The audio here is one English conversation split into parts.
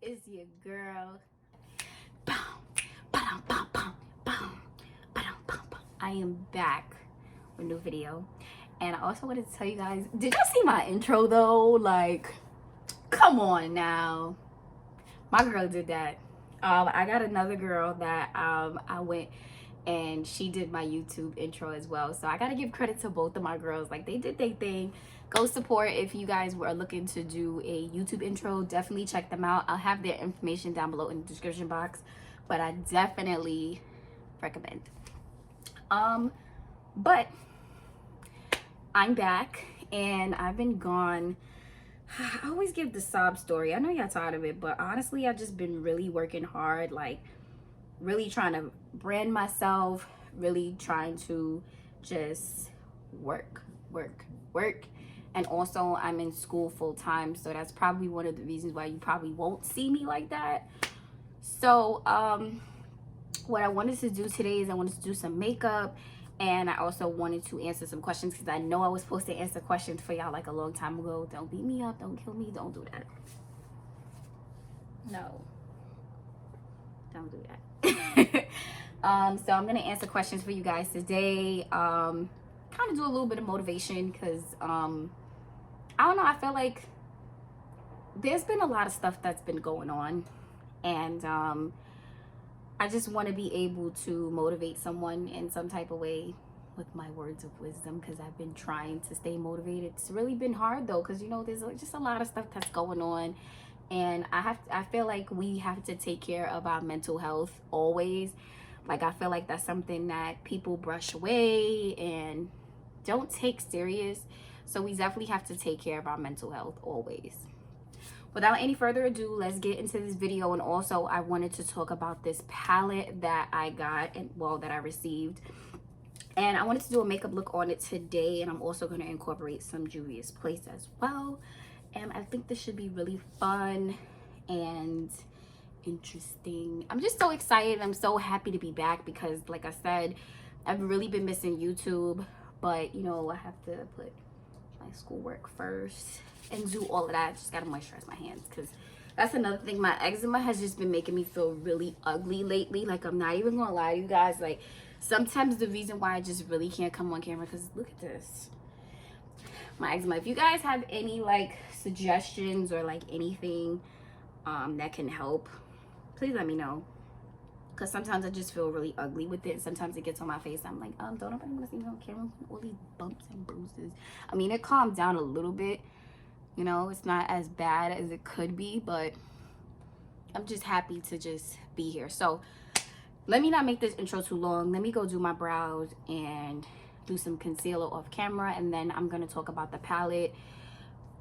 It's your girl. Boom, ba-dum, bum, bum, bum, ba-dum, bum, bum. I am back with a new video. And I also wanted to tell you guys, did y'all see my intro though? Like, come on now. My girl did that. I got another girl that I went and she did my YouTube intro as well. So I gotta give credit to both of my girls. Like, they did their thing. Go support if you guys were looking to do a YouTube intro. Definitely check them out. I'll have their information down below in the description box, but I definitely recommend. But I'm back and I've been gone. I always give the sob story. I know y'all tired of it, but honestly, I've just been really working hard, like really trying to brand myself, really trying to just work. And also I'm in school full time, so that's probably one of the reasons why you probably won't see me like that. So what I wanted to do today is I wanted to do some makeup, and I also wanted to answer some questions because I know I was supposed to answer questions for y'all like a long time ago. Don't beat me up, don't kill me, don't do that. No, don't do that. So I'm gonna answer questions for you guys today. Kind of do a little bit of motivation because I don't know, I feel like there's been a lot of stuff that's been going on, and I just want to be able to motivate someone in some type of way with my words of wisdom, because I've been trying to stay motivated. It's really been hard though, because you know there's just a lot of stuff that's going on, and I feel like we have to take care of our mental health always. Like, I feel like that's something that people brush away and don't take serious. So we definitely have to take care of our mental health always. Without any further ado, let's get into this video. And also, I wanted to talk about this palette that I got, and well, that I received. And I wanted to do a makeup look on it today, and I'm also going to incorporate some Juvia's Place as well. And I think this should be really fun and interesting. I'm just so excited. I'm so happy to be back because, like I said, I've really been missing YouTube, but you know, I have to put my schoolwork first and do all of that. Just gotta moisturize my hands, because that's another thing. My eczema has just been making me feel really ugly lately. Like, I'm not even gonna lie to you guys, like sometimes the reason why I just really can't come on camera, because look at this, my eczema. If you guys have any like suggestions or like anything that can help, please let me know, because sometimes I just feel really ugly with it. Sometimes it gets on my face. I'm like, don't nobody want to see me on camera with all these bumps and bruises. I mean, it calmed down a little bit, you know, it's not as bad as it could be, but I'm just happy to just be here. So let me not make this intro too long. Let me go do my brows and do some concealer off camera, and then I'm going to talk about the palette,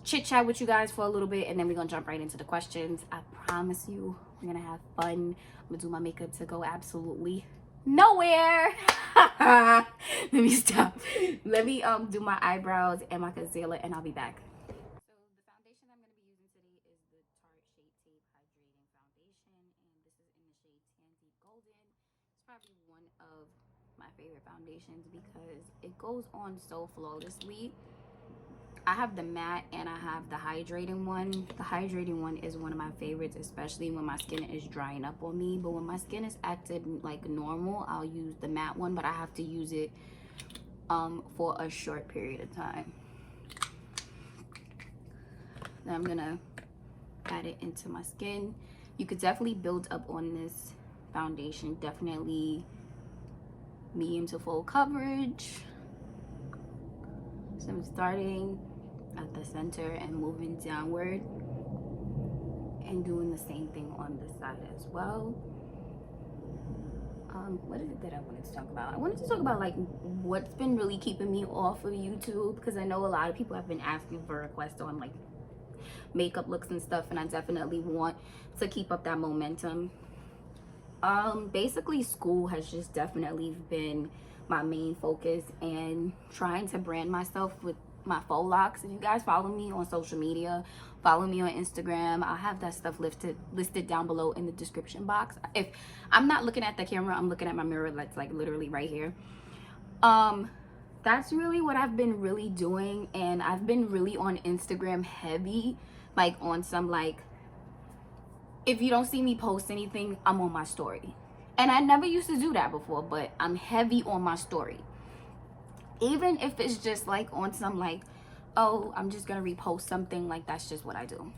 chit chat with you guys for a little bit, and then we're gonna jump right into the questions. I promise you we're gonna have fun. I'm gonna do my makeup to go absolutely nowhere. Let me stop. Let me do my eyebrows and my concealer, and I'll be back. So the foundation I'm gonna be using today is the Tarts Shade Tape Hydrating Foundation, and this is in the shade Tan Deep Golden. It's probably one of my favorite foundations because it goes on so flawlessly. I have the matte and I have the hydrating one. The hydrating one is one of my favorites, especially when my skin is drying up on me. But when my skin is acting like normal, I'll use the matte one, but I have to use it for a short period of time. Then I'm gonna add it into my skin. You could definitely build up on this foundation. Definitely medium to full coverage. So I'm starting at the center and moving downward and doing the same thing on this side as well. What is it that I wanted to talk about? I wanted to talk about like what's been really keeping me off of YouTube, because I know a lot of people have been asking for requests on like makeup looks and stuff, and I definitely want to keep up that momentum. Basically school has just definitely been my main focus, and trying to brand myself with my faux locks. If you guys follow me on social media, follow me on Instagram, I'll have that stuff listed down below in the description box. If I'm not looking at the camera, I'm looking at my mirror that's like literally right here. That's really what I've been really doing, and I've been really on Instagram heavy, like on some like if you don't see me post anything, I'm on my story. And I never used to do that before, but I'm heavy on my story. Even if it's just like on some like, oh, I'm just gonna repost something, like that's just what I do.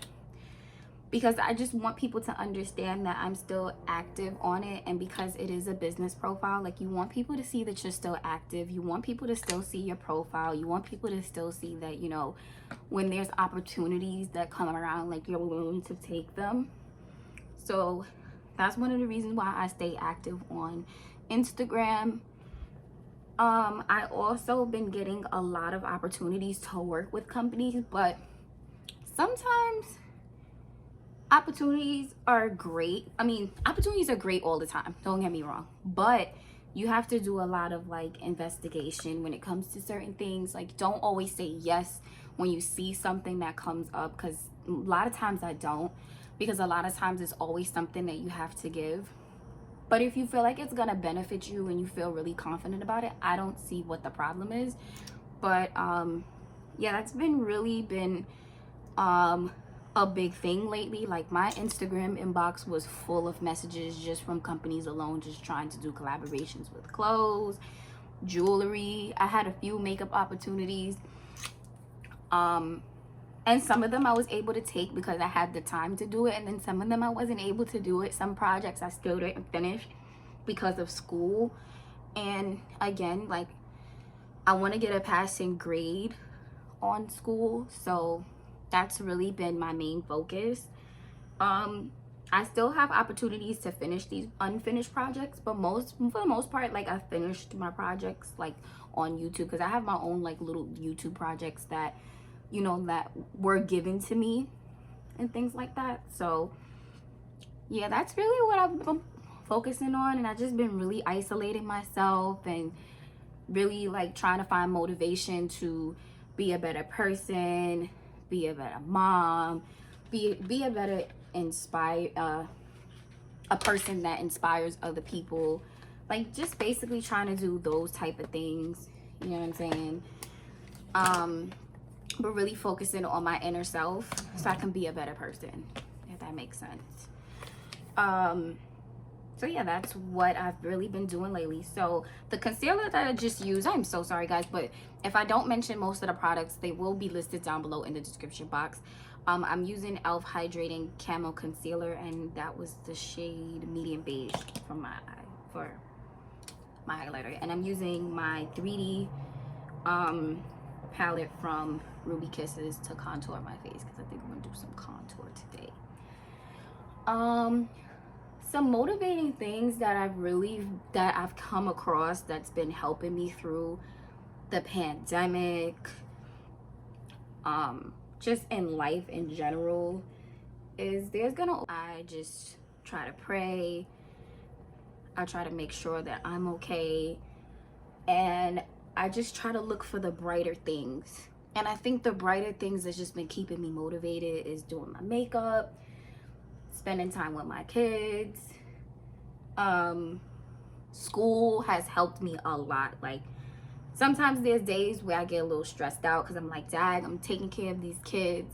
Because I just want people to understand that I'm still active on it. And because it is a business profile, like you want people to see that you're still active. You want people to still see your profile. You want people to still see that, you know, when there's opportunities that come around, like you're willing to take them. So that's one of the reasons why I stay active on Instagram. I also been getting a lot of opportunities to work with companies, but sometimes opportunities are great. I mean, opportunities are great all the time, don't get me wrong, but you have to do a lot of like investigation when it comes to certain things. Like, don't always say yes when you see something that comes up, because a lot of times I don't, because a lot of times it's always something that you have to give. But if you feel like it's gonna benefit you and you feel really confident about it, I don't see what the problem is. But yeah, that's really been a big thing lately. Like my Instagram inbox was full of messages just from companies alone, just trying to do collaborations with clothes, jewelry. I had a few makeup opportunities, and some of them I was able to take because I had the time to do it, and then some of them I wasn't able to do it. Some projects I still didn't finish because of school. And again, like, I want to get a passing grade on school, so that's really been my main focus. I still have opportunities to finish these unfinished projects, but for the most part, like, I finished my projects like on YouTube, because I have my own like little YouTube projects that, you know, that were given to me and things like that. So yeah, that's really what I've been focusing on. And I've just been really isolating myself and really like trying to find motivation to be a better person, be a better mom, be a better a person that inspires other people. Like, just basically trying to do those type of things, you know what I'm saying? But really focusing on my inner self so I can be a better person, if that makes sense. So yeah, that's what I've really been doing lately. So the concealer that I just used, I'm so sorry guys, but if I don't mention most of the products, they will be listed down below in the description box. I'm using e.l.f. Hydrating Camo Concealer, and that was the shade Medium Beige for my highlighter. And I'm using my 3D palette from Ruby Kisses to contour my face, because I think I'm gonna do some contour today. Some motivating things that I've come across that's been helping me through the pandemic, just in life in general, is I just try to pray. I try to make sure that I'm okay, and I just try to look for the brighter things. And I think the brighter things that's just been keeping me motivated is doing my makeup, spending time with my kids. School has helped me a lot. Like, sometimes there's days where I get a little stressed out because I'm like, dag, I'm taking care of these kids.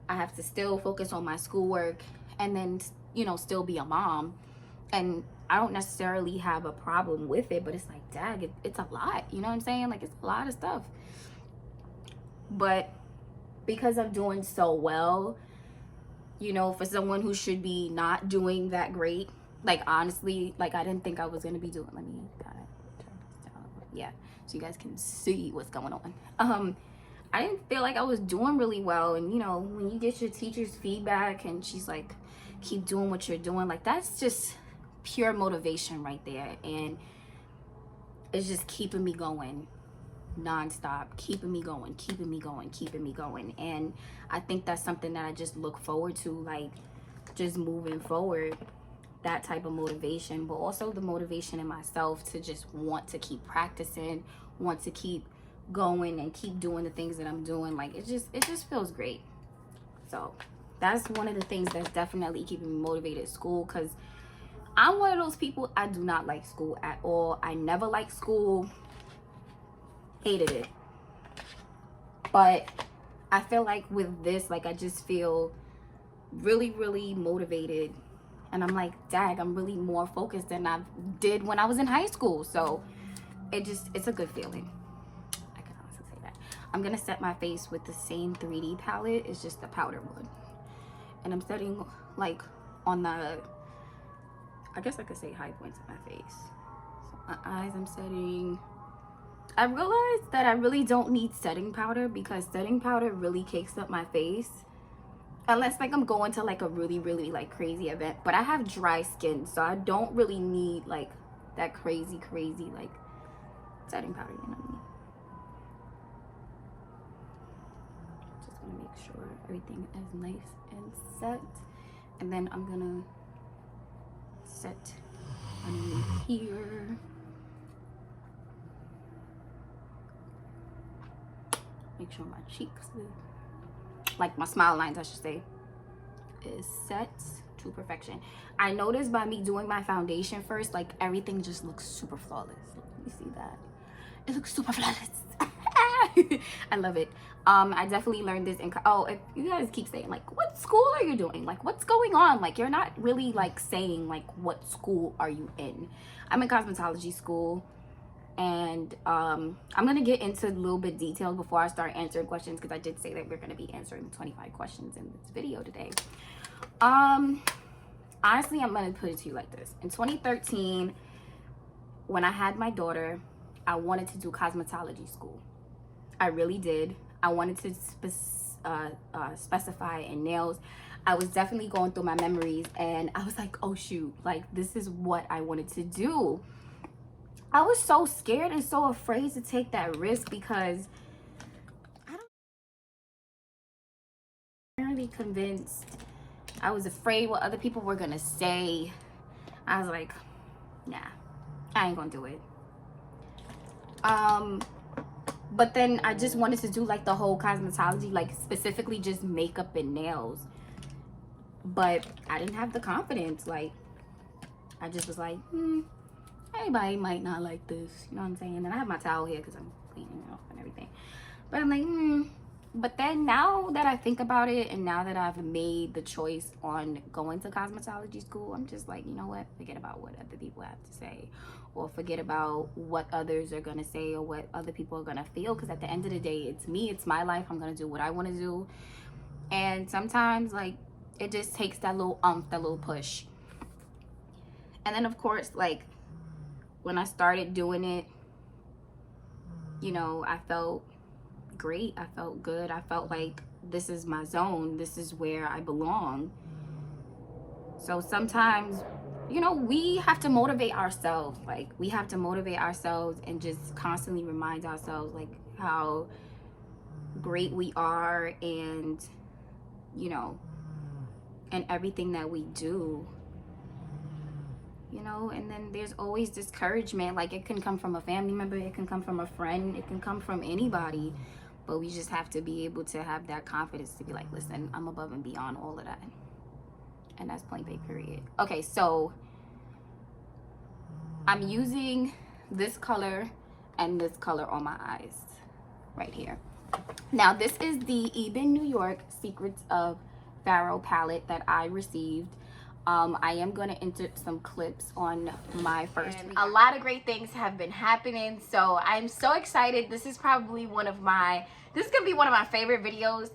I have to still focus on my schoolwork and then, you know, still be a mom. And I don't necessarily have a problem with it, but it's like, dag, it's a lot. You know what I'm saying? Like, it's a lot of stuff. But because I'm doing so well, you know, for someone who should be not doing that great, like, honestly, like, I didn't think I was gonna be doing, let me kind of turn this down, yeah, so you guys can see what's going on. I didn't feel like I was doing really well. And you know, when you get your teacher's feedback and she's like, keep doing what you're doing, like, that's just pure motivation right there. And it's just keeping me going nonstop, keeping me going. And I think that's something that I just look forward to, like, just moving forward, that type of motivation, but also the motivation in myself to just want to keep practicing, want to keep going and keep doing the things that I'm doing. Like, it just feels great. So that's one of the things that's definitely keeping me motivated at school, because I'm one of those people, I do not like school at all. I never liked school, hated it. But I feel like with this, like, I just feel really, really motivated And I'm like, dag, I'm really more focused than I did when I was in high school. So it's a good feeling. I can honestly say that. I'm gonna set my face with the same 3D palette. It's just the powder one. And I'm setting like on the, I guess I could say high points of my face. So my eyes, I'm setting. I realized that I really don't need setting powder because setting powder really cakes up my face. Unless like I'm going to like a really, really like crazy event. But I have dry skin, so I don't really need like that crazy like setting powder, you know what I mean? Just gonna make sure everything is nice and set. And then I'm gonna set underneath here. Make sure my cheeks, like my smile lines I should say, is set to perfection. I noticed by me doing my foundation first, like everything just looks super flawless. Let me see that. It looks super flawless. I love it. I definitely learned this in, oh, if you guys keep saying like, what school are you doing? Like, what's going on? Like, you're not really like saying like, what school are you in? I'm in cosmetology school. And I'm gonna get into a little bit details before I start answering questions, because I did say that we're gonna be answering 25 questions in this video today. Honestly, I'm gonna put it to you like this. In 2013, when I had my daughter, I wanted to do cosmetology school. I really did. I wanted to specify in nails. I was definitely going through my memories, and I was like, oh shoot, like this is what I wanted to do. I was so scared and so afraid to take that risk because I don't really convinced. I was afraid what other people were gonna say. I was like, nah, I ain't gonna do it. But then I just wanted to do like the whole cosmetology, like specifically just makeup and nails. But I didn't have the confidence. Like, I just was like, everybody might not like this, you know what I'm saying? And I have my towel here because I'm cleaning it off and everything. But I'm like, But then now that I think about it, and now that I've made the choice on going to cosmetology school, I'm just like, you know what? Forget about what other people have to say, or forget about what others are gonna say, or what other people are gonna feel. Because at the end of the day, it's me, it's my life. I'm gonna do what I want to do. And sometimes, like, it just takes that little that little push. And then, of course, like, when I started doing it, you know, I felt great. I felt good. I felt like this is my zone. This is where I belong. So sometimes, you know, we have to motivate ourselves. Like, we have to motivate ourselves and just constantly remind ourselves, like, how great we are, and, you know, and everything that we do. You know, and then there's always discouragement. Like, it can come from a family member, it can come from a friend, it can come from anybody. But we just have to be able to have that confidence to be like, listen, I'm above and beyond all of that. And that's point blank period. Okay, so I'm using this color and this color on my eyes right here. Now, this is the Ebin New York Secrets of Pharaoh palette that I received. I am going to insert some clips on my first. And a lot of great things have been happening, so I'm so excited. This is probably one of my, this is going to be one of my favorite videos.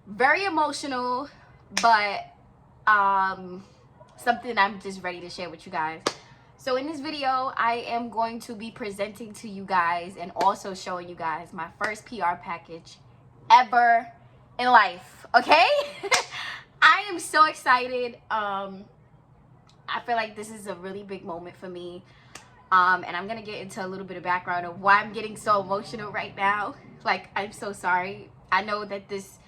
Very emotional, but something I'm just ready to share with you guys. So in this video, I am going to be presenting to you guys and also showing you guys my first PR package ever in life, okay? I am so excited. I feel like this is a really big moment for me. And I'm gonna get into a little bit of background of why I'm getting so emotional right now. Like, I'm so sorry. I know that this,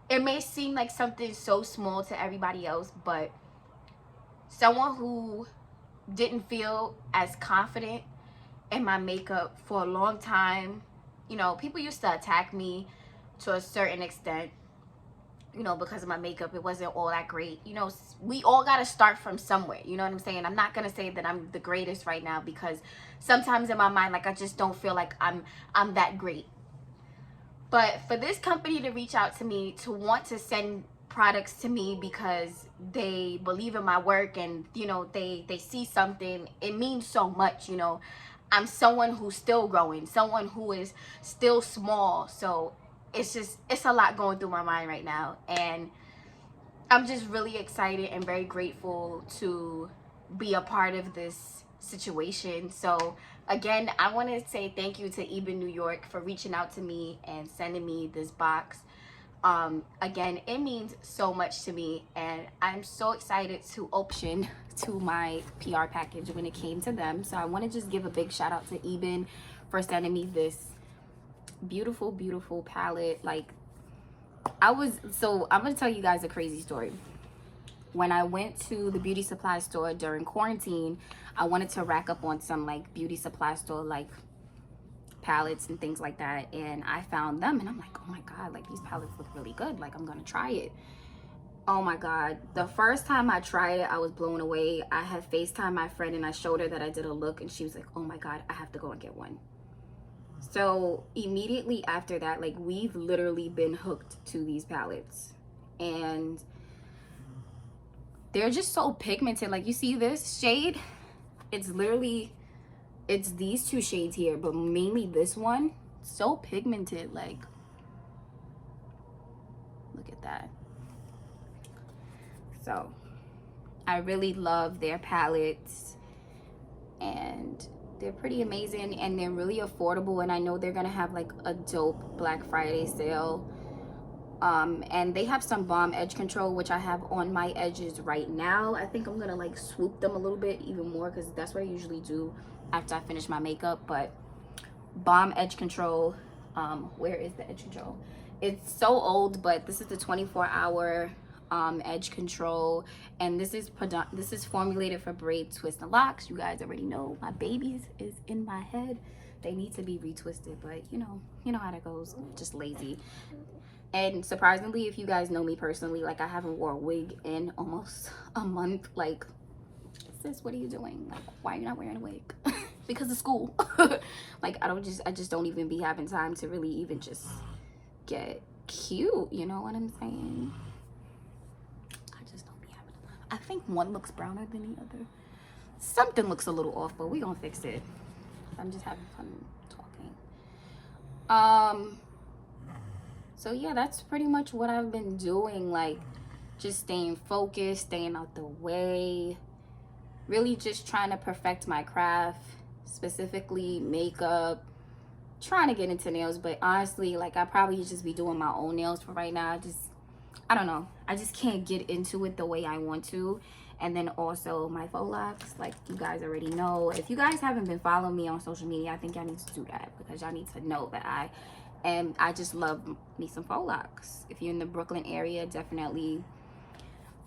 it may seem like something so small to everybody else, but someone who didn't feel as confident in my makeup for a long time, you know, people used to attack me to a certain extent, you know, because of my makeup. It wasn't all that great. You know, we all got to start from somewhere. You know what I'm saying? I'm not going to say that I'm the greatest right now, because sometimes in my mind, like, I just don't feel like I'm that great. But for this company to reach out to me, to want to send products to me because they believe in my work, and you know, they see something. It means so much, you know. I'm someone who's still growing, someone who is still small, so it's a lot going through my mind right now, and I'm just really excited and very grateful to be a part of this situation. So again, I want to say thank you to Ebin, New York, for reaching out to me and sending me this box. Again, it means so much to me, and I'm so excited to open to my PR package when it came to them. So I want to just give a big shout out to Ebin for sending me this beautiful, beautiful palette. Like, I'm gonna tell you guys a crazy story. When I went to the beauty supply store during quarantine, I wanted to rack up on some like beauty supply store like palettes and things like that, and I found them, and I'm like, oh my god, like these palettes look really good, like I'm gonna try it. Oh my god, the first time I tried it, I was blown away. I had FaceTime my friend and I showed her that I did a look, and she was like, oh my god, I have to go and get one. So immediately after that, like, we've literally been hooked to these palettes, and they're just so pigmented. Like, you see this shade, it's these two shades here, but mainly this one, so pigmented. Like, look at that. So I really love their palettes, and they're pretty amazing, and they're really affordable, and I know they're gonna have like a dope Black Friday sale. And they have some bomb edge control, which I have on my edges right now. I think I'm gonna like swoop them a little bit even more, because that's what I usually do after I finish my makeup. But bomb edge control, where is the edge control? It's so old, but this is the 24-hour edge control, and this is formulated for braid, twist, and locks. You guys already know my babies is in my head. They need to be retwisted, but you know how that goes. Just lazy. And surprisingly, if you guys know me personally, like, I haven't wore a wig in almost a month. Like, sis, what are you doing? Like, why are you not wearing a wig? Because of school. Like, I just don't even be having time to really even just get cute. You know what I'm saying? I just don't be having time. I think one looks browner than the other. Something looks a little off, but we're gonna fix it. I'm just having fun talking. So yeah, that's pretty much what I've been doing. Like, just staying focused, staying out the way, really just trying to perfect my craft, specifically makeup, trying to get into nails. But honestly, like, I probably just be doing my own nails for right now. I don't know, I just can't get into it the way I want to. And then also my faux locks, like, you guys already know. If you guys haven't been following me on social media, I think y'all need to do that, because y'all need to know that I just love me some faux locks. If you're in the Brooklyn area, definitely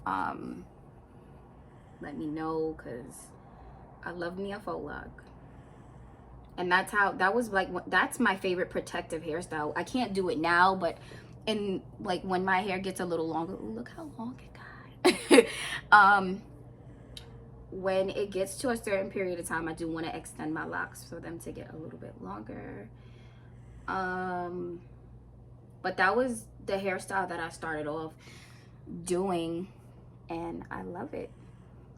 let me know, because I love me a faux lock. And that's my favorite protective hairstyle. I can't do it now, but in like when my hair gets a little longer, ooh, look how long it got. When it gets to a certain period of time, I do want to extend my locks for them to get a little bit longer. But that was the hairstyle that I started off doing, and I love it.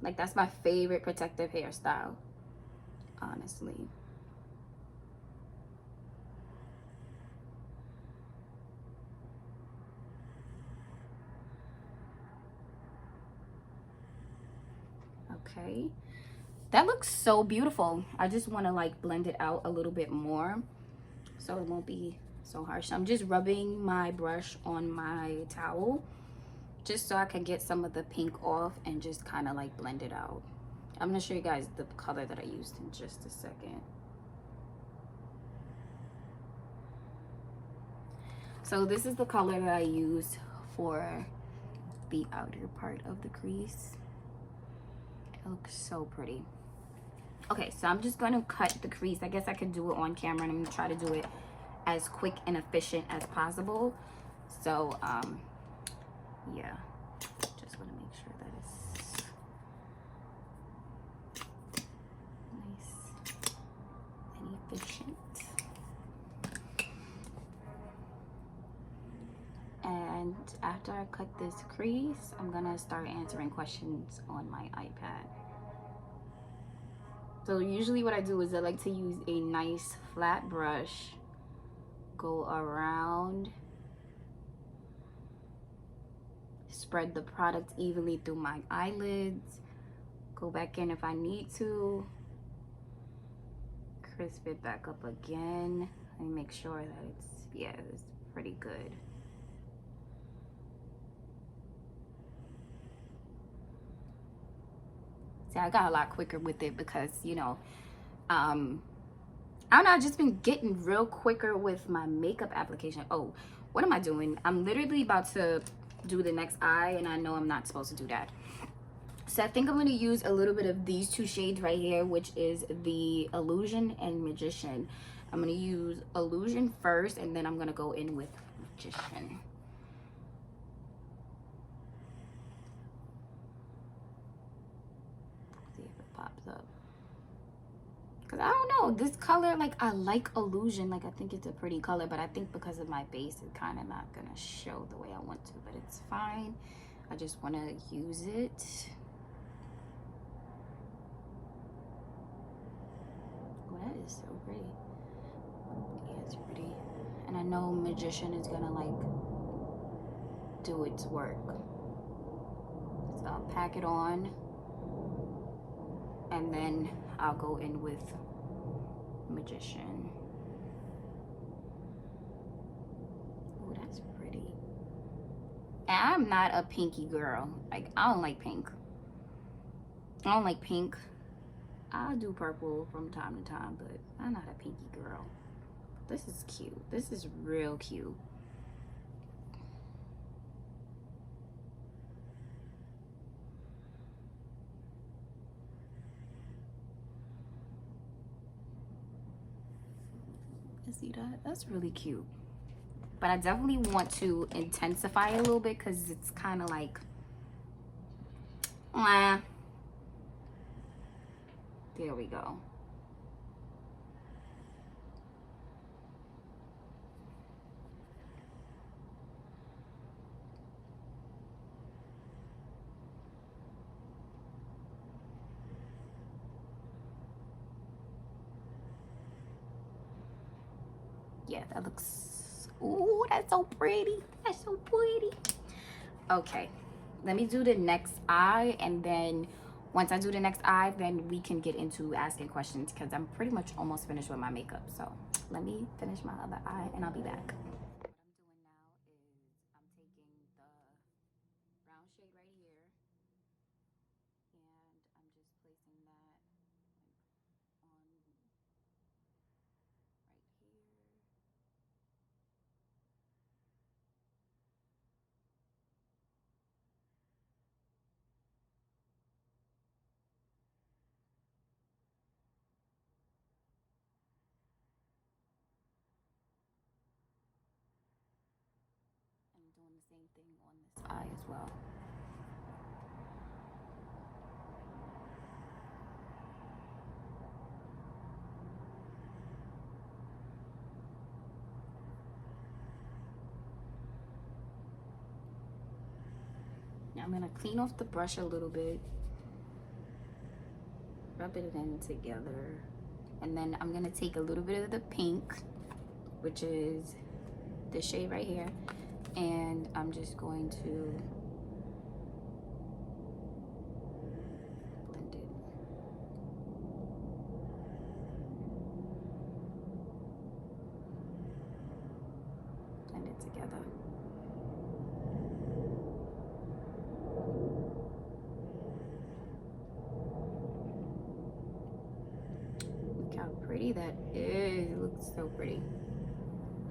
Like, that's my favorite protective hairstyle, honestly. Okay, that looks so beautiful. I just want to like blend it out a little bit more so it won't be so harsh. I'm just rubbing my brush on my towel just so I can get some of the pink off and just kind of like blend it out. I'm gonna show you guys the color that I used in just a second. So this is the color that I used for the outer part of the crease. It looks so pretty. Okay, so I'm just gonna cut the crease. I guess I could do it on camera, and I'm gonna try to do it as quick and efficient as possible. So yeah, just want to make sure that it's nice and efficient. And And after I cut this crease, I'm gonna start answering questions on my iPad. So usually what I do is I like to use a nice flat brush, go around, spread the product evenly through my eyelids, go back in if I need to, crisp it back up again, and make sure that it's pretty good. See, I got a lot quicker with it because, you know, I don't know, I've just been getting real quicker with my makeup application. Oh, what am I doing? I'm literally about to do the next eye, and I know I'm not supposed to do that. So I think I'm going to use a little bit of these two shades right here, which is the Illusion and Magician. I'm going to use Illusion first, and then I'm going to go in with Magician. See if it pops up. Because I don't know, this color, like, I like Illusion. Like, I think it's a pretty color, but I think because of my base, it's kind of not going to show the way I want to. But it's fine. I just want to use it. That is so pretty. Yeah, it's pretty. And I know Magician is gonna like do its work. So I'll pack it on, and then I'll go in with Magician. Oh, that's pretty. And I'm not a pinky girl. Like, I don't like pink. I don't like pink. I'll do purple from time to time, but I'm not a pinky girl. This is cute. This is real cute. You see that? That's really cute. But I definitely want to intensify it a little bit because it's kind of like, there we go. Yeah, that looks, ooh, that's so pretty. That's so pretty. Okay, let me do the next eye, and then once I do the next eye, then we can get into asking questions because I'm pretty much almost finished with my makeup. So let me finish my other eye and I'll be back. What I'm doing now is I'm taking the brown shade right here, and I'm just placing that on right here. I'm doing the same thing on this eye as well. Now I'm gonna clean off the brush a little bit, rub it in together, and then I'm gonna take a little bit of the pink, which is this shade right here, and I'm just going to blend it. Blend it together. Look how pretty that is. It looks so pretty.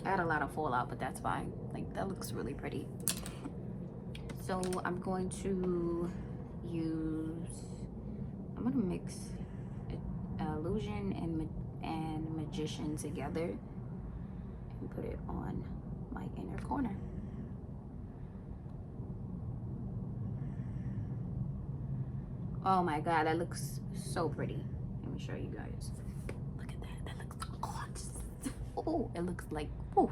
I had a lot of fallout, but that's fine. Like, that looks really pretty. So I'm going to I'm gonna mix Illusion and Magician together and put it on my inner corner. Oh my God, that looks so pretty. Let me show you guys. Look at that, that looks gorgeous. Oh, it looks like, oh,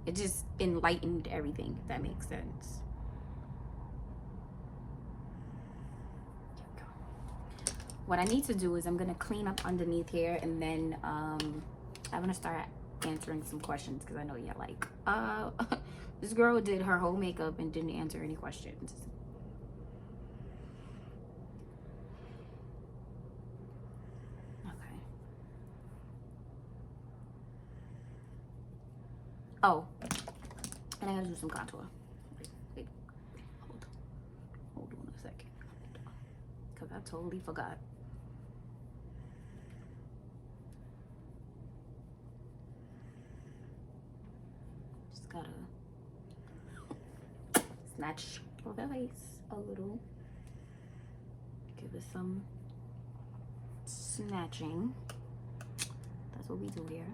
It just enlightened everything, if that makes sense. What I need to do is I'm gonna clean up underneath here, and then I'm gonna start answering some questions, because I know you're like, this girl did her whole makeup and didn't answer any questions. Okay. Oh, and I gotta do some contour. Wait. Hold on a second, because I totally forgot. Gotta snatch the face a little, give it some snatching. That's what we do here.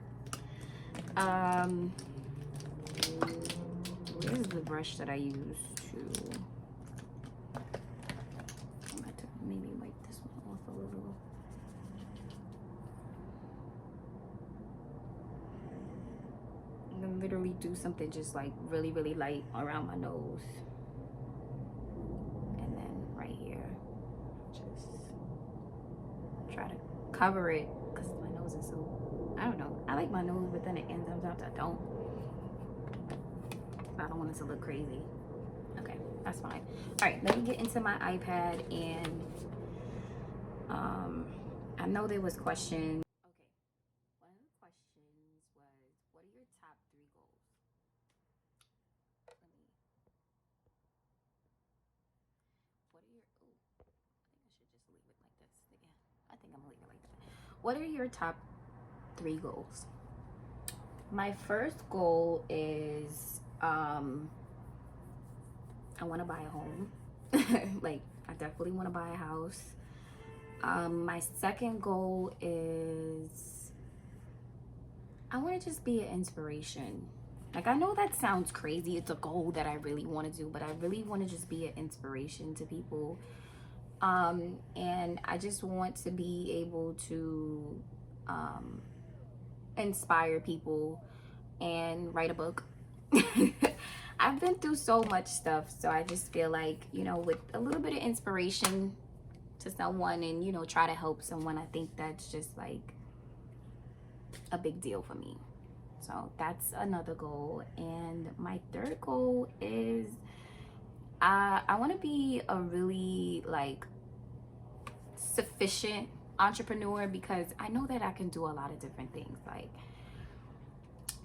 Where's the brush that I use to, I'm going to maybe wipe this one off a little. I'm gonna literally do something just like really, really light around my nose. And then right here, just try to cover it, because my nose is so, I don't know. I like my nose, but then it ends sometimes I don't. I don't want it to look crazy. Okay, that's fine. All right, let me get into my iPad, and I know there was questions. What are your top 3 goals? My first goal is I want to buy a home. Like, I definitely want to buy a house. My second goal is I want to just be an inspiration. Like, I know that sounds crazy. It's a goal that I really want to do, but I really want to just be an inspiration to people. And I just want to be able to inspire people and write a book. I've been through so much stuff, so I just feel like, you know, with a little bit of inspiration to someone, and, you know, try to help someone, I think that's just like a big deal for me. So that's another goal. And my third goal is I want to be a really like sufficient entrepreneur, because I know that I can do a lot of different things. Like,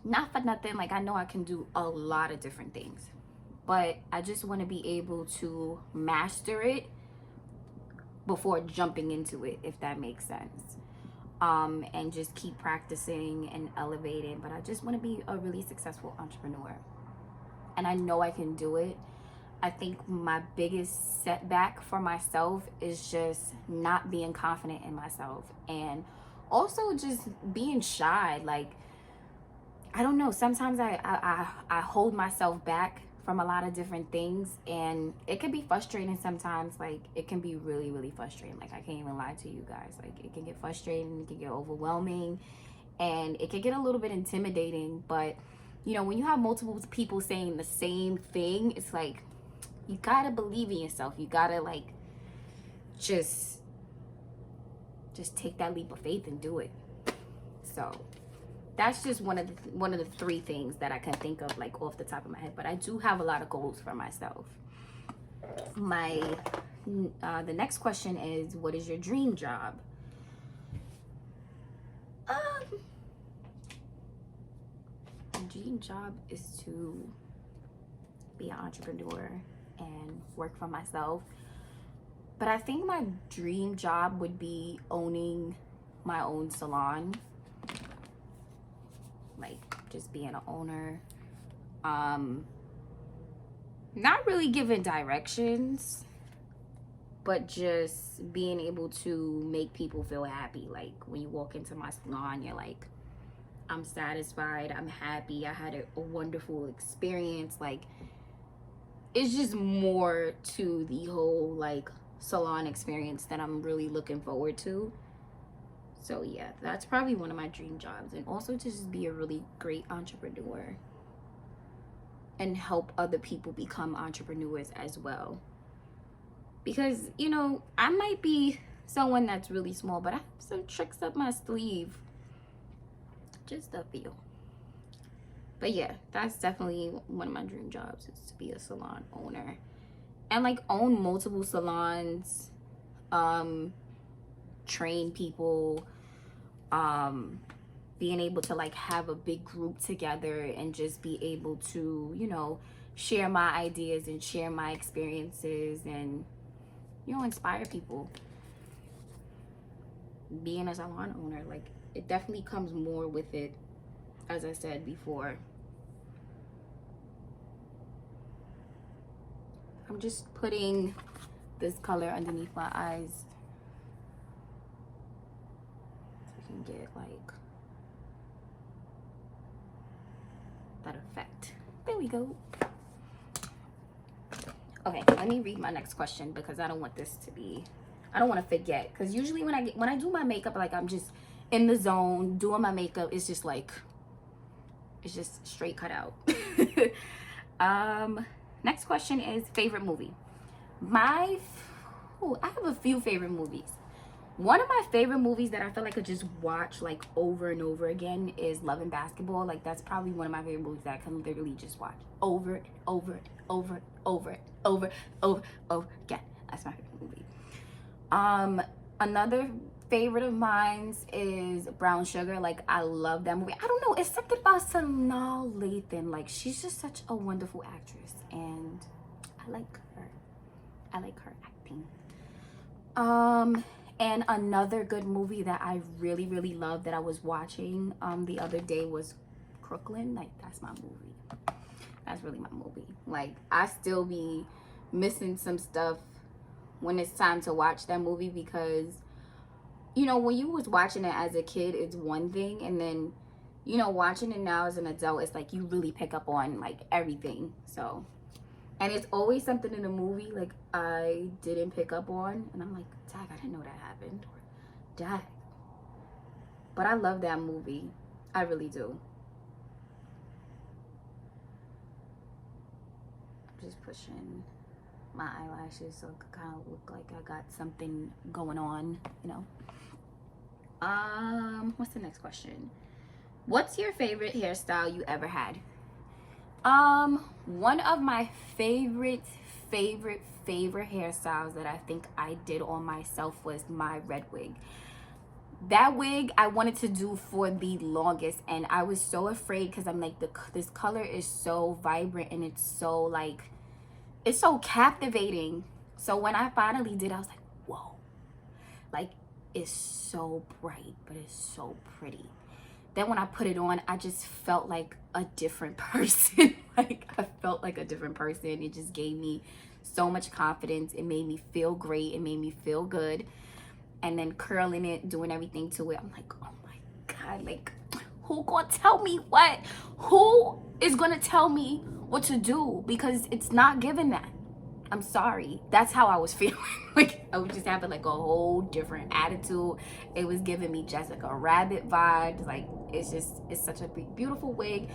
not for nothing, like, I know I can do a lot of different things, but I just want to be able to master it before jumping into it, if that makes sense. And just keep practicing and elevating. But I just want to be a really successful entrepreneur, and I know I can do it. I think my biggest setback for myself is just not being confident in myself, and also just being shy. Like, I don't know, sometimes I hold myself back from a lot of different things, and it can be frustrating sometimes. Like, it can be really, really frustrating. Like, I can't even lie to you guys. Like, it can get frustrating, it can get overwhelming, and it can get a little bit intimidating. But, you know, when you have multiple people saying the same thing, it's like, you gotta believe in yourself. You gotta, like, just take that leap of faith and do it. So that's just one of the 3 things that I can think of, like, off the top of my head. But I do have a lot of goals for myself. The next question is, what is your dream job? My dream job is to be an entrepreneur and work for myself. But I think my dream job would be owning my own salon. Like, just being an owner. Not really giving directions, but just being able to make people feel happy. Like, when you walk into my salon, you're like, I'm satisfied, I'm happy, I had a wonderful experience. Like, it's just more to the whole, like, salon experience that I'm really looking forward to. So yeah, that's probably one of my dream jobs. And also to just be a really great entrepreneur. and help other people become entrepreneurs as well. Because, you know, I might be someone that's really small, but I have some tricks up my sleeve. Just a few. But yeah, that's definitely one of my dream jobs, is to be a salon owner. And like own multiple salons, train people, being able to like have a big group together and just be able to, you know, share my ideas and share my experiences and, you know, inspire people. Being a salon owner, like, it definitely comes more with it, as I said before. I'm just putting this color underneath my eyes so I can get like that effect. There we go. Okay, let me read my next question because I don't want this to be, I don't want to forget, because usually when I do my makeup, like I'm just in the zone doing my makeup, it's just like, it's just straight cut out. Next question is favorite movie. I have a few favorite movies. One of my favorite movies that I feel like I could just watch like over and over again is Love and Basketball. Like, that's probably one of my favorite movies that I can literally just watch over and over and over and over again. That's my favorite movie. Another favorite of mine is Brown Sugar. Like, I love that movie. I don't know, it's something about Sanaa Lathan. Like, she's just such a wonderful actress, and I like her. I like her acting. And another good movie that I really, really love that I was watching the other day was Crooklyn. Like, that's my movie. That's really my movie. Like, I still be missing some stuff when it's time to watch that movie, because, you know, when you was watching it as a kid, it's one thing, and then, you know, watching it now as an adult, it's like you really pick up on like everything. So, and it's always something in the movie like I didn't pick up on, and I'm like, dag, I didn't know that happened, or dag. But I love that movie. I really do. I'm just pushing my eyelashes so it could kind of look like I got something going on, you know. What's the next question? What's your favorite hairstyle you ever had? One of my favorite hairstyles that I think I did on myself was my red wig. That wig I wanted to do for the longest, and I was so afraid because I'm like, this color is so vibrant and it's so like, it's so captivating. So when I finally did, I was like, whoa, like, it's so bright, but it's so pretty. Then when I put it on, I just felt like a different person. Like, I felt like a different person. It just gave me so much confidence. It made me feel great. It made me feel good. And then curling it, doing everything to it, I'm like, oh my God, like, who gonna tell me what? Who is gonna tell me what to do? Because it's not given that. I'm sorry. That's how I was feeling. Like, I was just having like a whole different attitude. It was giving me Jessica Rabbit vibes. Like, it's such a beautiful wig.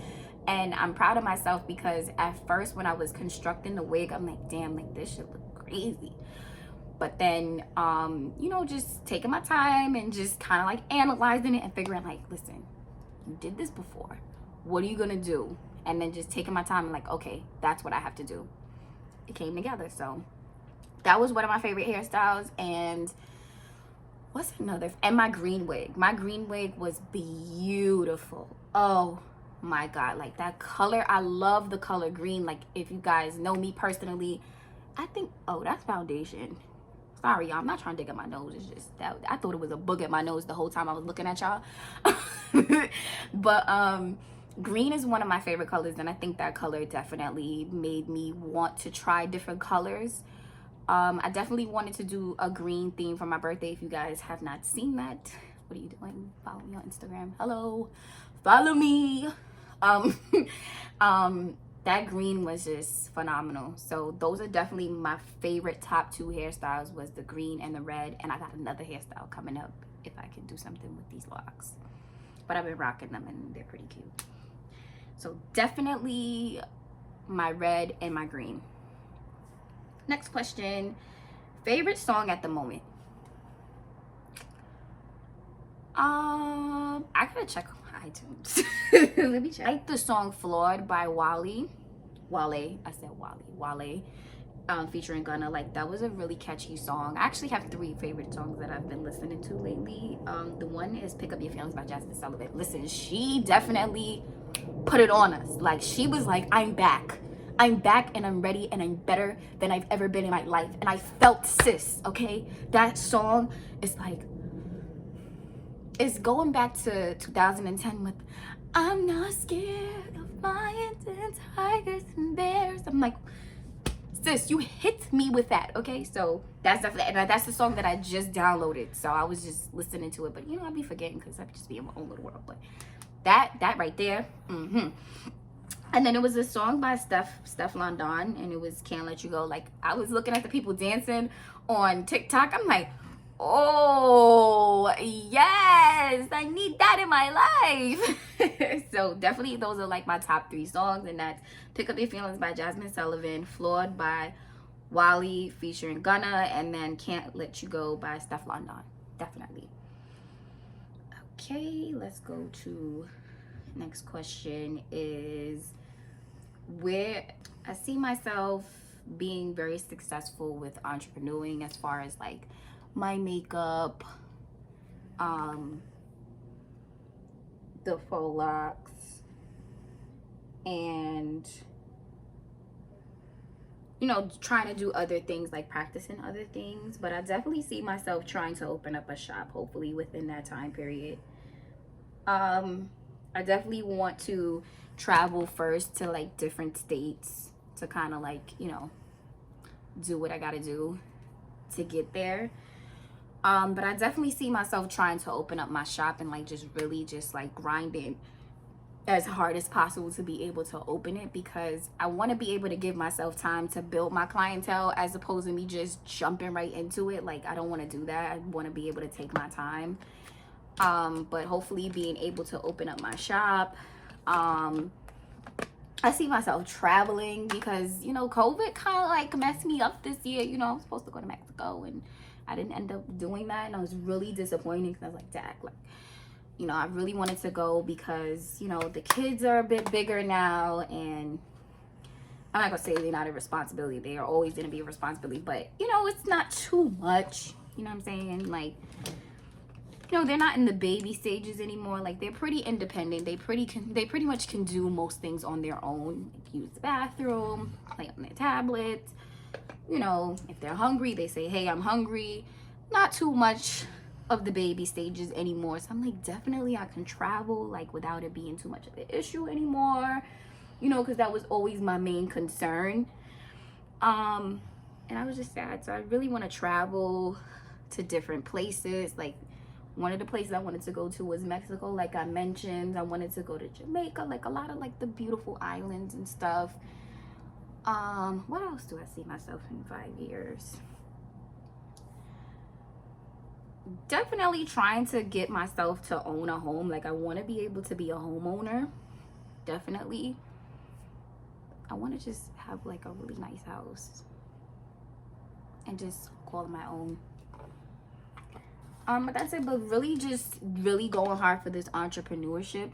And I'm proud of myself because at first when I was constructing the wig, I'm like, damn, like, this shit look crazy. But then, you know, just taking my time and just kind of like analyzing it and figuring like, listen, you did this before. What are you gonna do? And then just taking my time and like, okay, that's what I have to do. It came together. So that was one of my favorite hairstyles. And what's another? And my green wig. My green wig was beautiful. Oh my God, like that color. I love the color green. Like, if you guys know me personally, I think, oh, that's foundation. Sorry, y'all, I'm not trying to dig at my nose. It's just that I thought it was a book at my nose the whole time I was looking at y'all. But green is one of my favorite colors, and I think that color definitely made me want to try different colors. I definitely wanted to do a green theme for my birthday. If you guys have not seen that, what are you doing? Follow me on Instagram. Hello, follow me. That green was just phenomenal. So those are definitely my favorite top two hairstyles, was the green and the red. And I got another hairstyle coming up if I can do something with these locks. But I've been rocking them and they're pretty cute. So definitely my red, and my green. Next question. Favorite song at the moment? I gotta check iTunes. Let me check. I like the song Flawed by Wale. I said Wale. Featuring Gunna. Like, that was a really catchy song. I actually have 3 favorite songs that I've been listening to lately. The one is Pick Up Your Feelings by Jasmine C Boyd. Listen, she definitely put it on us. Like, she was like, I'm back and I'm ready and I'm better than I've ever been in my life. And I felt sis, okay? That song is like, it's going back to 2010 with I'm not scared of lions and tigers and bears. I'm like, sis, you hit me with that, okay? So that's definitely, and that's the song that I just downloaded. So I was just listening to it, but you know, I'd be forgetting because I'd just be in my own little world. But that right there, And then it was a song by Steph London, and it was Can't Let You Go. Like, I was looking at the people dancing on TikTok. I'm like, oh yes, I need that in my life. So definitely those are like my top 3 songs, and that's Pick Up Your Feelings by Jasmine Sullivan, Flawed by Wale featuring Gunna, and then Can't Let You Go by Steph London. Definitely. Okay, let's go to next question. Is where I see myself being very successful with entrepreneuring as far as like my makeup, the faux locks, and you know, trying to do other things, like practicing other things. But I definitely see myself trying to open up a shop, hopefully within that time period. I definitely want to travel first to like different states to kind of like, you know, do what I gotta do to get there. But I definitely see myself trying to open up my shop and like just really just like grinding as hard as possible to be able to open it, because I want to be able to give myself time to build my clientele as opposed to me just jumping right into it. Like, I don't want to do that. I want to be able to take my time. But hopefully being able to open up my shop. I see myself traveling because, you know, COVID kind of like messed me up this year. You know, I was supposed to go to Mexico and I didn't end up doing that, and I was really disappointed because I was like, Dak, like, you know, I really wanted to go because, you know, the kids are a bit bigger now, and I'm not gonna say they're not a responsibility. They are always gonna be a responsibility, but you know, it's not too much. You know what I'm saying? Like, you know, they're not in the baby stages anymore. Like, they're pretty independent. They pretty much can do most things on their own. Like, use the bathroom, play on their tablets. You know, if they're hungry, they say, hey, I'm hungry. Not too much of the baby stages anymore. So I'm like, definitely I can travel like without it being too much of an issue anymore. You know, because that was always my main concern. And I was just sad. So I really want to travel to different places. Like, one of the places I wanted to go to was Mexico, like I mentioned. I wanted to go to Jamaica, like a lot of like the beautiful islands and stuff. What else do I see myself in 5 years? Definitely trying to get myself to own a home. Like, I want to be able to be a homeowner. Definitely. I want to just have like a really nice house and just call it my own. But that's it. But really just really going hard for this entrepreneurship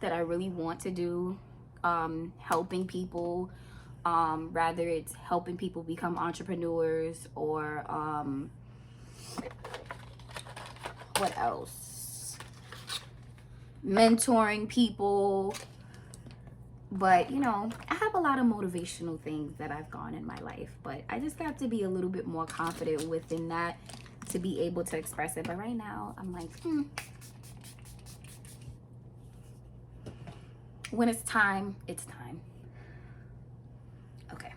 that I really want to do. Helping people, rather it's helping people become entrepreneurs, or what else, mentoring people. But you know, I have a lot of motivational things that I've gone in my life, but I just have to be a little bit more confident within that to be able to express it. But right now I'm like, when it's time, it's time. Okay,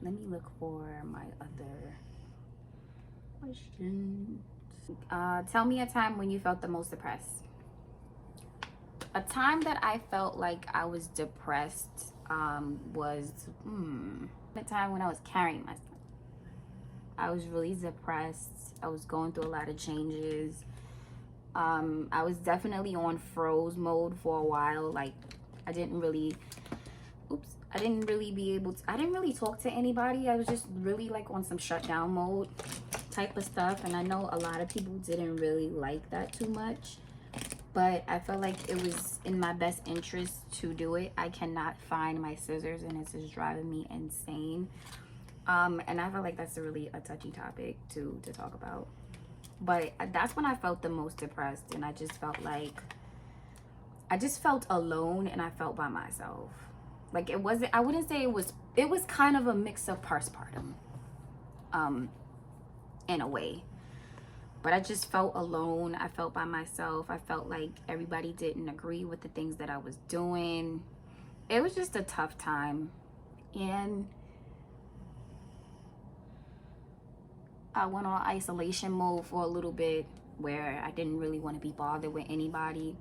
let me look for my other questions. Tell me a time when you felt the most depressed. A time that I felt like I was depressed was the time when I was carrying myself. I was really depressed. I was going through a lot of changes. I was definitely on froze mode for a while. Like, I didn't really oops, I didn't really talk to anybody. I was just really like on some shutdown mode type of stuff, and I know a lot of people didn't really like that too much, but I felt like it was in my best interest to do it. I cannot find my scissors, and it's just driving me insane. And I feel like that's a touchy topic to talk about. But that's when I felt the most depressed, and I just felt alone, and I felt by myself. Like it wasn't, I wouldn't say it was kind of a mix of postpartum, in a way. But I just felt alone. I felt by myself. I felt like everybody didn't agree with the things that I was doing. It was just a tough time. And I went on isolation mode for a little bit, where I didn't really want to be bothered with anybody.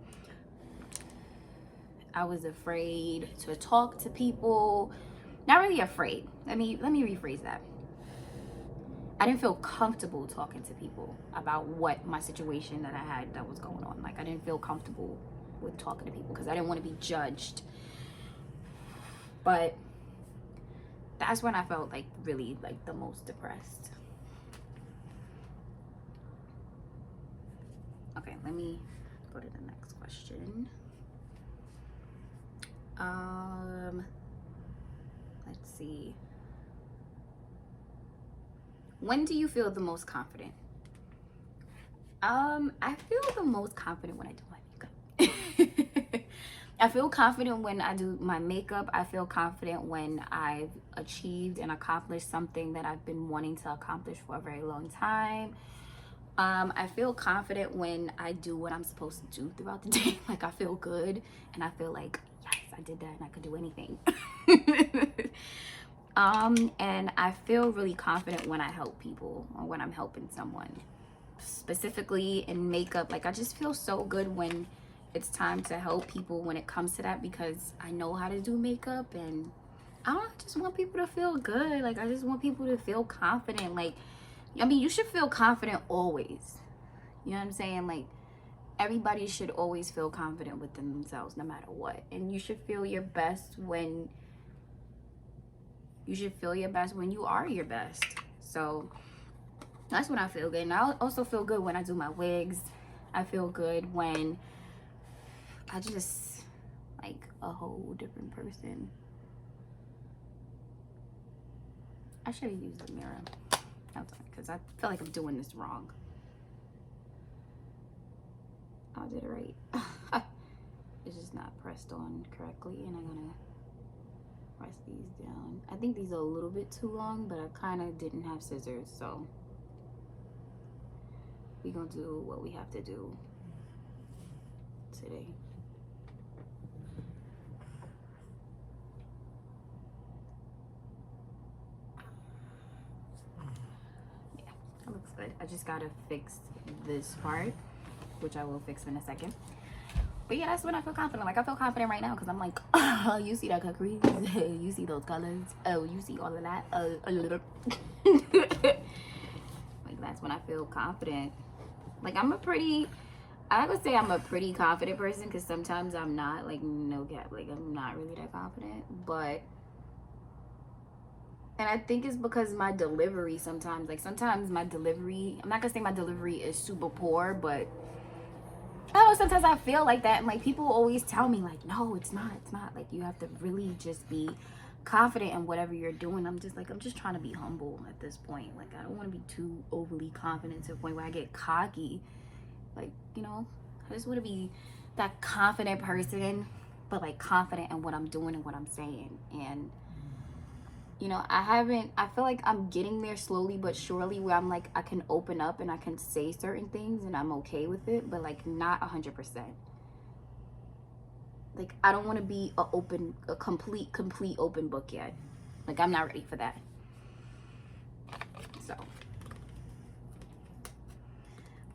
I was afraid to talk to people. Not really afraid. Let me rephrase that. I didn't feel comfortable talking to people about what my situation that I had that was going on. Like I didn't feel comfortable with talking to people because I didn't want to be judged. But that's when I felt like really like the most depressed. Okay, let me go to the next question. Let's see. When do you feel the most confident? I feel the most confident when I do my makeup. I feel confident when I do my makeup. I feel confident when I've achieved and accomplished something that I've been wanting to accomplish for a very long time. I feel confident when I do what I'm supposed to do throughout the day. Like I feel good, and I feel like, yes, I did that and I could do anything. And I feel really confident when I help people or when I'm helping someone. Specifically in makeup, like I just feel so good when it's time to help people when it comes to that, because I know how to do makeup, and I just want people to feel good. Like I just want people to feel confident. Like, I mean, you should feel confident always. You know what I'm saying? Like everybody should always feel confident within themselves no matter what. And you should feel your best when you are your best. So that's when I feel good. And I also feel good when I do my wigs. I feel good when I just like a whole different person. I should have used a mirror. Because I feel like I'm doing this wrong. I did it right. It's just not pressed on correctly, and I'm gonna press these down. I think these are a little bit too long, but I kind of didn't have scissors, so we're gonna do what we have to do today. Yeah, that looks good. I just gotta fix this part, which I will fix in a second. But yeah, that's when I feel confident. Like I feel confident right now because I'm like, oh, you see that cut crease? You see those colors? Oh, you see all of that? Like that's when I feel confident. Like I would say I'm a pretty confident person, because sometimes I'm not. Like no cap, like I'm not really that confident. But, and I think it's because my delivery sometimes, my delivery, I'm not gonna say my delivery is super poor, but I don't know, sometimes I feel like that, and like people always tell me like, no, it's not, like you have to really just be confident in whatever you're doing. I'm just trying to be humble at this point. Like I don't want to be too overly confident to the point where I get cocky. Like, you know, I just want to be that confident person, but like confident in what I'm doing and what I'm saying. And you know, I feel like I'm getting there slowly but surely, where I'm like, I can open up and I can say certain things and I'm okay with it, but like not 100%. Like I don't want to be a complete open book yet. Like I'm not ready for that. So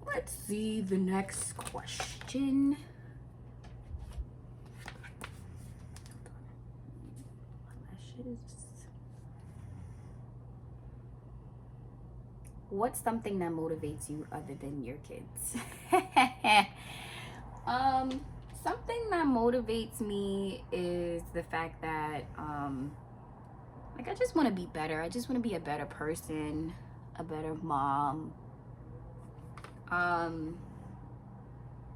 let's see the next question. What's something that motivates you other than your kids? Something that motivates me is the fact that like I just want to be better. I just want to be a better person, a better mom.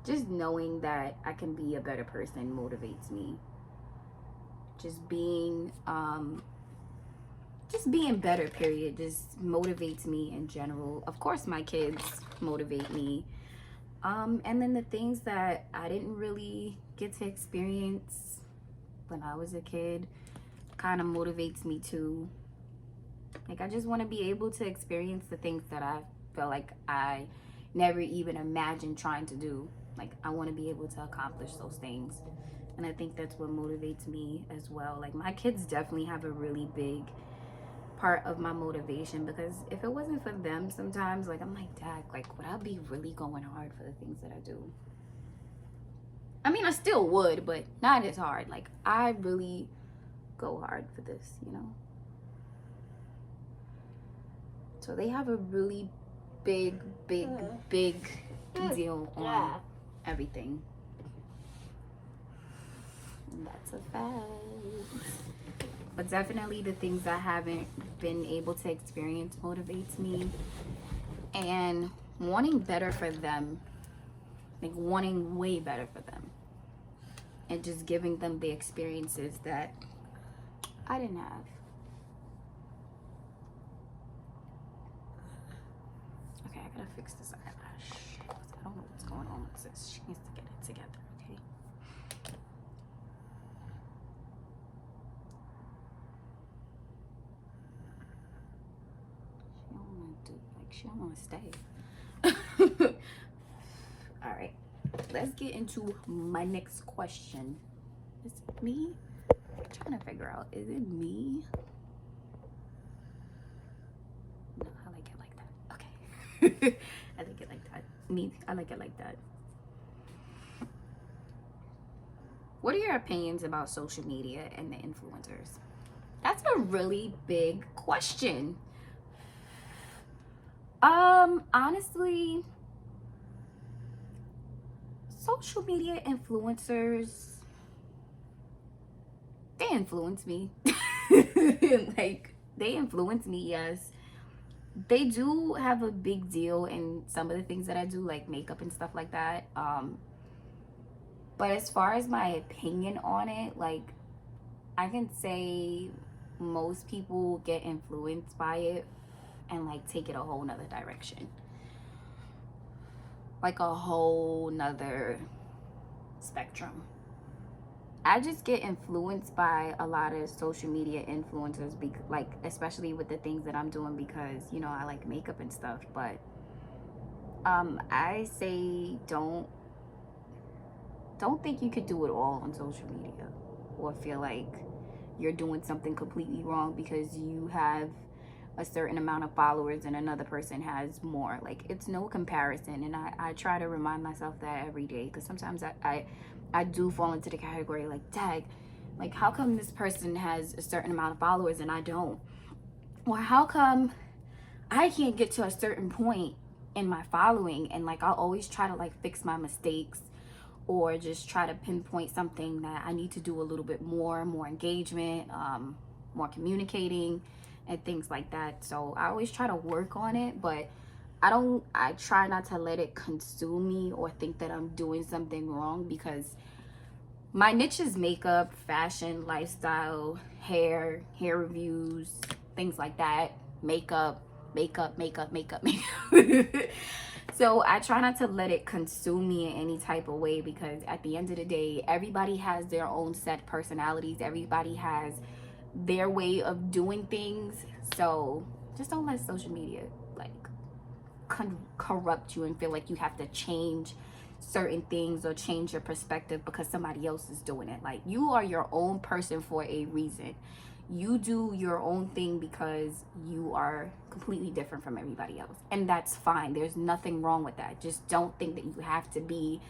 Just knowing that I can be a better person motivates me. Just being better, period, just motivates me in general. Of course my kids motivate me. And then the things that I didn't really get to experience when I was a kid kind of motivates me too. Like I just want to be able to experience the things that I feel like I never even imagined trying to do. Like I want to be able to accomplish those things. And I think that's what motivates me as well. Like my kids definitely have a really big part of my motivation, because if it wasn't for them sometimes, like I'm like, Dad, like would I be really going hard for the things that I do? I mean, I still would, but not as hard. Like I really go hard for this, you know? So they have a really big deal on everything. And that's a fact. But definitely the things I haven't been able to experience motivates me. And wanting better for them, like wanting way better for them. And just giving them the experiences that I didn't have. Okay, I gotta fix this eyelash. I don't know what's going on with this. She needs to get it together, okay? She don't want to stay. All right, let's get into my next question. Is it me? I'm trying to figure out, is it me? No, I like it like that. Okay. I like it like that. I like it like that. What are your opinions about social media and the influencers? That's a really big question. Honestly, social media influencers, they influence me. Like, they influence me, yes. They do have a big deal in some of the things that I do, like makeup and stuff like that. But as far as my opinion on it, like, I can say most people get influenced by it and like take it a whole nother direction, like a whole nother spectrum. I just get influenced by a lot of social media influencers, like especially with the things that I'm doing, because you know I like makeup and stuff. But I say don't think you could do it all on social media, or feel like you're doing something completely wrong because you have a certain amount of followers and another person has more. Like, it's no comparison. And I try to remind myself that every day, because sometimes I do fall into the category like, dag, like how come this person has a certain amount of followers and I don't? Or how come I can't get to a certain point in my following? And like I'll always try to like fix my mistakes, or just try to pinpoint something that I need to do a little bit more engagement, more communicating and things like that. So I always try to work on it, but I try not to let it consume me or think that I'm doing something wrong, because my niche is makeup, fashion, lifestyle, hair reviews, things like that. Makeup. So I try not to let it consume me in any type of way, because at the end of the day, everybody has their own set personalities. Everybody has their way of doing things. So just don't let social media like corrupt you and feel like you have to change certain things or change your perspective because somebody else is doing it. Like, you are your own person for a reason. You do your own thing because you are completely different from everybody else, and that's fine. There's nothing wrong with that. Just don't think that you have to be,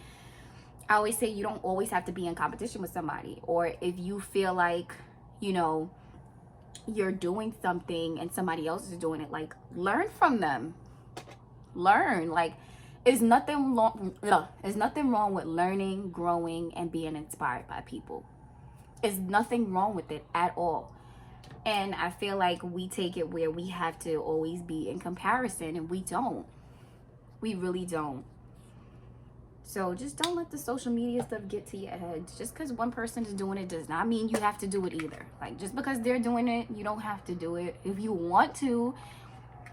I always say, you don't always have to be in competition with somebody. Or if you feel like, you know, you're doing something and somebody else is doing it, like, learn from them. Learn. Like, There's nothing wrong with learning, growing, and being inspired by people. There's nothing wrong with it at all. And I feel like we take it where we have to always be in comparison, and we don't. We really don't. So just don't let the social media stuff get to your head. Just because one person is doing it does not mean you have to do it either. Like, just because they're doing it, you don't have to do it. If you want to,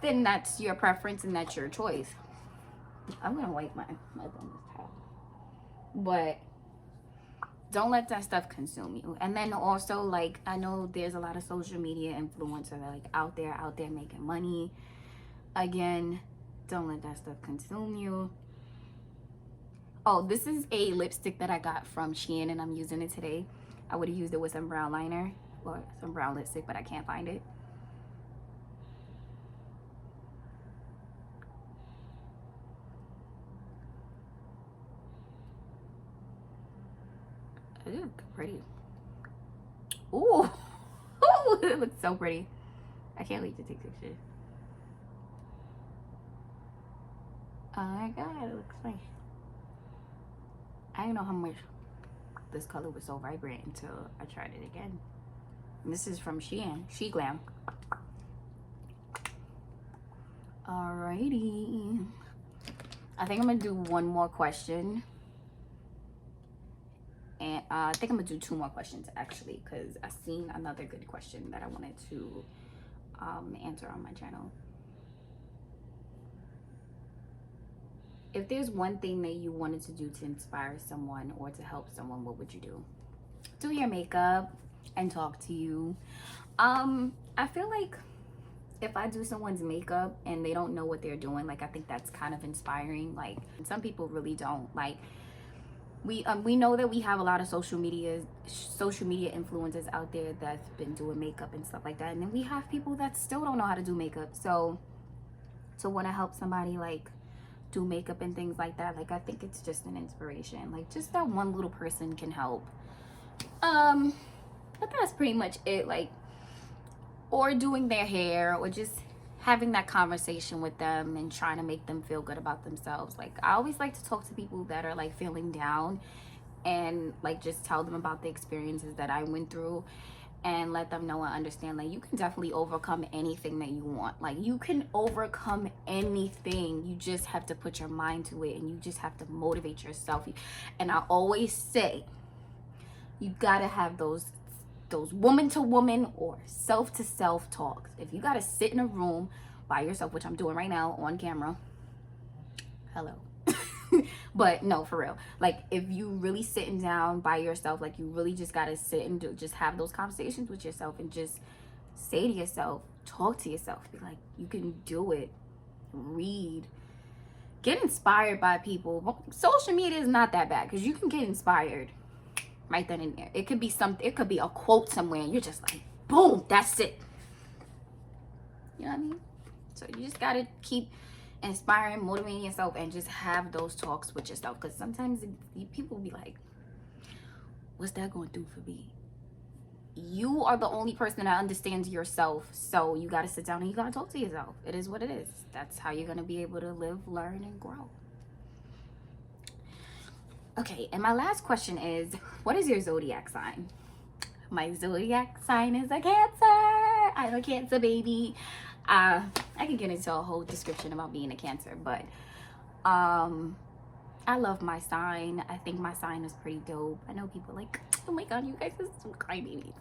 then that's your preference and that's your choice. I'm gonna wipe my mouth on this towel. But don't let that stuff consume you. And then also, like, I know there's a lot of social media influencers like out there making money. Again, don't let that stuff consume you. Oh, this is a lipstick that I got from Shein and I'm using it today. I would have used it with some brown liner or some brown lipstick, but I can't find it. Ooh, pretty. Ooh, it looks so pretty. I can't wait to take pictures. Oh my god, it looks nice. I didn't know how much this color was so vibrant until I tried it again. And this is from Shein, SHEGLAM. Alrighty. I think I'm gonna do one more question. And I think I'm gonna do 2 more questions actually, because I seen another good question that I wanted to answer on my channel. If there's one thing that you wanted to do to inspire someone or to help someone, what would you do? Do your makeup and talk to you. I feel like if I do someone's makeup and they don't know what they're doing, like, I think that's kind of inspiring. Like, some people really don't. Like, we know that we have a lot of social media influencers out there that's been doing makeup and stuff like that, and then we have people that still don't know how to do makeup. So to want to help somebody like do makeup and things like that, like, I think it's just an inspiration. Like, just that one little person can help. But that's pretty much it. Like, or doing their hair, or just having that conversation with them and trying to make them feel good about themselves. Like, I always like to talk to people that are like feeling down and like just tell them about the experiences that I went through and let them know and understand, like, you can definitely overcome anything that you want. Like, you can overcome anything. You just have to put your mind to it, and you just have to motivate yourself. And I always say, you gotta have those woman to woman or self to self talks. If you gotta sit in a room by yourself, which I'm doing right now on camera, hello. But no, for real, like, if you really sitting down by yourself, like, you really just gotta sit and just have those conversations with yourself and just say to yourself, talk to yourself, be like, you can do it. Read, get inspired by people. Social media is not that bad, because you can get inspired right then and there. It could be something, it could be a quote somewhere and you're just like, boom, that's it. You know what I mean? So you just gotta keep inspiring, motivating yourself, and just have those talks with yourself. Because sometimes people will be like, what's that going to do for me? You are the only person that understands yourself. So you got to sit down and you got to talk to yourself. It is what it is. That's how you're going to be able to live, learn, and grow. Okay, and my last question is, what is your zodiac sign? My zodiac sign is a Cancer. I'm a Cancer baby. I can get into a whole description about being a Cancer, but I love my sign. I think my sign is pretty dope. I know people like, oh my god, you guys are some crybabies.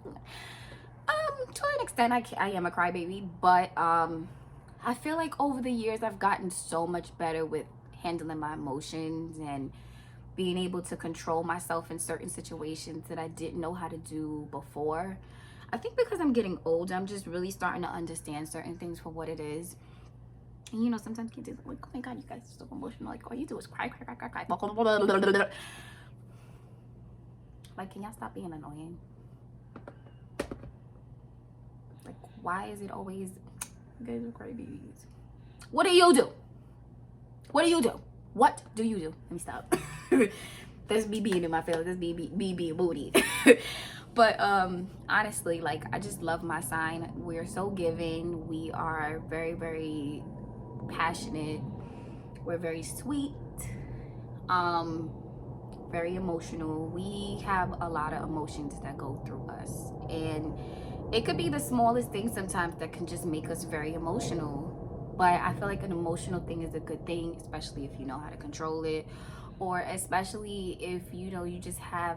To an extent, I am a crybaby, but I feel like over the years I've gotten so much better with handling my emotions and being able to control myself in certain situations that I didn't know how to do before. I think because I'm getting older, I'm just really starting to understand certain things for what it is. And, you know, sometimes kids are like, oh my god, you guys are so emotional. Like, all you do is cry, cry, cry, cry, cry. Like, can y'all stop being annoying? Like, why is it always, you guys are crybabies? What do you do? What do you do? What do you do? Let me stop. That's me being in my feelings. That's me being booty. But honestly, like, I just love my sign. We're so giving. We are very, very passionate. We're very sweet. Very emotional. We have a lot of emotions that go through us, and it could be the smallest thing sometimes that can just make us very emotional. But I feel like an emotional thing is a good thing, especially if you know how to control it, or especially if you know you just have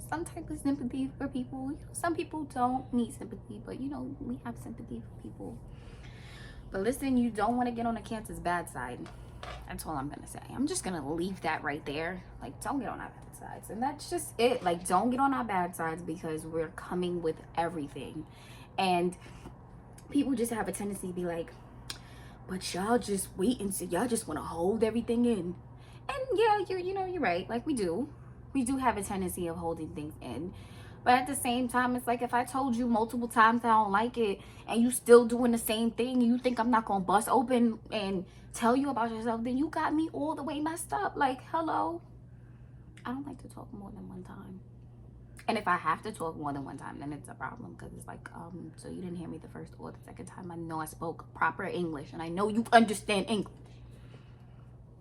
some type of sympathy for people. You know, some people don't need sympathy, but you know, we have sympathy for people. But listen, you don't want to get on a Cancer's bad side. That's all I'm gonna say. I'm just gonna leave that right there. Like, don't get on our bad sides. And that's just it. Like, don't get on our bad sides, because we're coming with everything. And people just have a tendency to be like, but y'all just wait and see. Y'all just want to hold everything in. And yeah, you're right. Like, we do have a tendency of holding things in. But at the same time, it's like, if I told you multiple times I don't like it and you still doing the same thing, you think I'm not gonna bust open and tell you about yourself, then you got me all the way messed up. Like, hello. I don't like to talk more than one time. And if I have to talk more than one time, then it's a problem, because it's like, so you didn't hear me the first or the second time. I know I spoke proper English, and I know you understand English.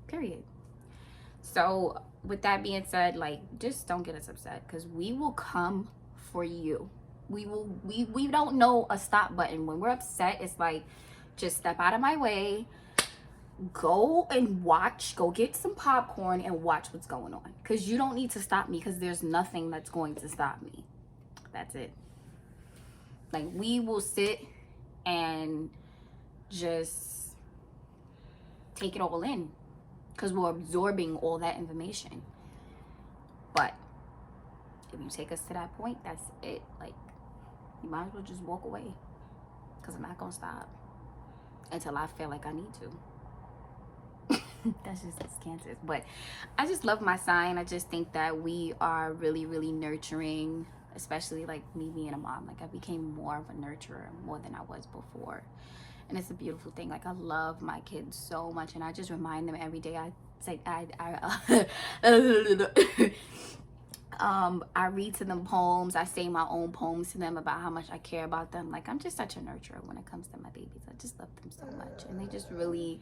Period. So with that being said, like, just don't get us upset, because we will come for you. We don't know a stop button. When we're upset, it's like, just step out of my way, go and watch, go get some popcorn and watch what's going on, because you don't need to stop me, because there's nothing that's going to stop me. That's it. Like, we will sit and just take it all in, because we're absorbing all that information. But if you take us to that point, that's it. Like, you might as well just walk away, because I'm not gonna stop until I feel like I need to. That's just Cancer. But I just love my sign. I just think that we are really, really nurturing, especially like me being a mom. Like, I became more of a nurturer more than I was before, and it's a beautiful thing. Like, I love my kids so much, and I just remind them every day. I say I read to them poems. I say my own poems to them about how much I care about them. Like, I'm just such a nurturer when it comes to my babies. I just love them so much, and they just really,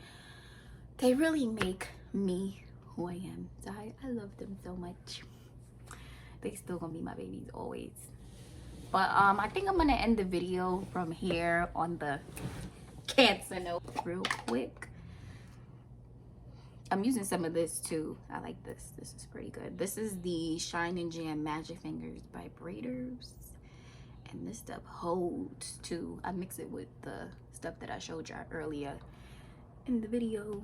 they really make me who I am. So I love them so much. They still gonna be my babies always. But I think I'm gonna end the video from here on the Cancer note real quick. I'm using some of this too. I like this. This is pretty good. This is the Shine and Jam Magic Fingers vibrators, and this stuff holds too. I mix it with the stuff that I showed y'all earlier in the video,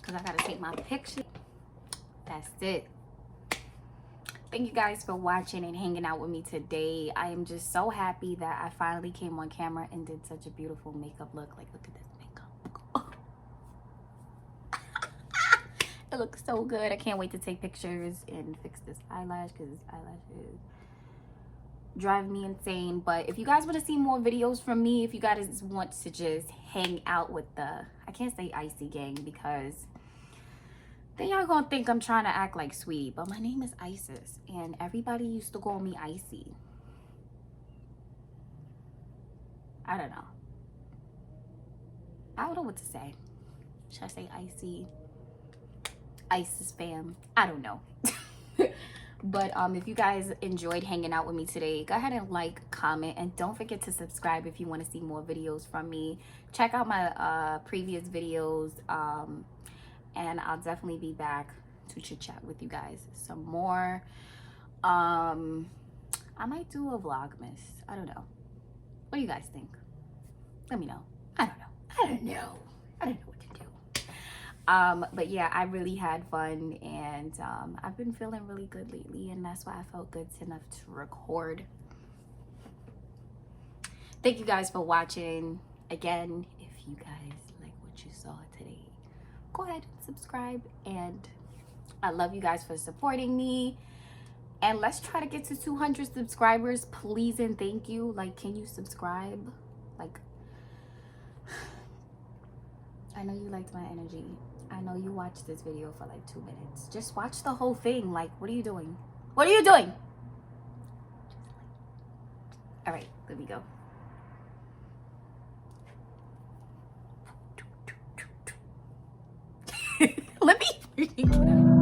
because I gotta take my picture. That's it. Thank you guys for watching and hanging out with me today. I am just so happy that I finally came on camera and did such a beautiful makeup look. Like, look at this makeup. It looks so good. I can't wait to take pictures and fix this eyelash, because this eyelash is driving me insane. But if you guys want to see more videos from me, if you guys want to just hang out with the, I can't say Icy gang, because then y'all gonna think I'm trying to act like sweet, but my name is Isis, and everybody used to call me Icy. I don't know. I don't know what to say. Should I say Icy? Isis fam? I don't know. But if you guys enjoyed hanging out with me today, go ahead and like, comment, and don't forget to subscribe if you want to see more videos from me. Check out my previous videos, and I'll definitely be back to chit chat with you guys some more. I might do a vlogmas. I don't know. What do you guys think? Let me know. I don't know what to do. But yeah, I really had fun, and I've been feeling really good lately, and that's why I felt good enough to record. Thank you guys for watching. Again, if you guys like what you saw today, go ahead and subscribe, and I love you guys for supporting me, and let's try to get to 200 subscribers, please and thank you. Like, can you subscribe? Like, I know you liked my energy. I know you watched this video for like 2 minutes. Just watch the whole thing. Like, what are you doing? What are you doing? All right, let me go. Let me freaking get out.